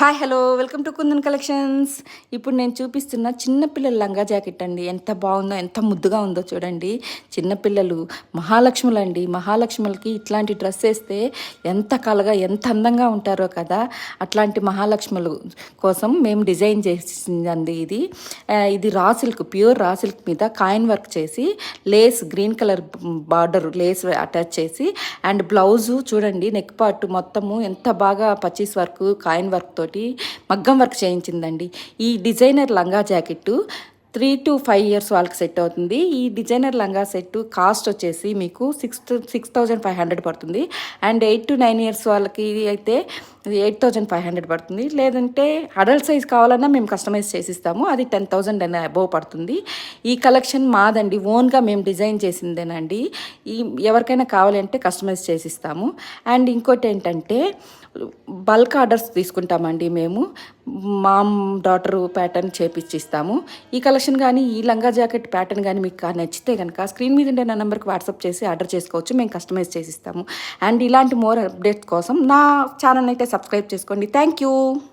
Hi hello welcome to kundan collections. ఇప్పుడు నేను చూపిస్తున్న చిన్నపిల్లల లంగా జాకెట్ అండి. ఎంత బాగుందో, ఎంత ముద్దుగా ఉందో చూడండి. చిన్నపిల్లలు మహాలక్ష్ములు అండి. మహాలక్ష్ములకి ఇట్లాంటి డ్రెస్ వేస్తే ఎంత కలగా, ఎంత అందంగా ఉంటారో కదా. అట్లాంటి మహాలక్ష్ములు కోసం మేము డిజైన్ చేసిందండి ఇది. ఇది raw silk, pure raw silk మీద కాయిన్ వర్క్ చేసి, lace green colour border lace attach చేసి, అండ్ బ్లౌజు చూడండి నెక్ పార్ట్ మొత్తము ఎంత బాగా పచ్చీస్ వర్క్, కాయిన్ వర్క్ తోటి మగ్గం వర్క్ చేయించిందండి. ఈ డిజైనర్ లంగా జాకెట్టు 3 to 5 years వాళ్ళకి సెట్ అవుతుంది. ఈ డిజైనర్ లంగా సెట్ కాస్ట్ వచ్చేసి మీకు 6,500 పడుతుంది. అండ్ 8 to 9 years వాళ్ళకి అయితే 8,500 పడుతుంది. లేదంటే అడల్ట్ సైజ్ కావాలన్నా మేము కస్టమైజ్ చేసిస్తాము, అది 10,000 అనే అబోవ్ పడుతుంది. ఈ కలెక్షన్ మాదండి, ఓన్గా మేము డిజైన్ చేసిందేనండి. ఈ ఎవరికైనా కావాలి అంటే కస్టమైజ్ చేసిస్తాము. అండ్ ఇంకోటి ఏంటంటే బల్క్ ఆర్డర్స్ తీసుకుంటామండి మేము. మామ్ డాటర్ ప్యాటర్న్ చేపించిస్తాము. ఈ కలెక్షన్ కానీ, ఈ లంగా జాకెట్ ప్యాటర్న్ కానీ మీకు నచ్చితే కనుక స్క్రీన్ మీద ఉండే నా నెంబర్కి వాట్సాప్ చేసి ఆర్డర్ చేసుకోవచ్చు, మేము కస్టమైజ్ చేసిస్తాము. అండ్ ఇలాంటి మోర్ అప్డేట్స్ కోసం నా ఛానల్ అయితే సబ్స్క్రైబ్ చేసుకోండి. Thank you.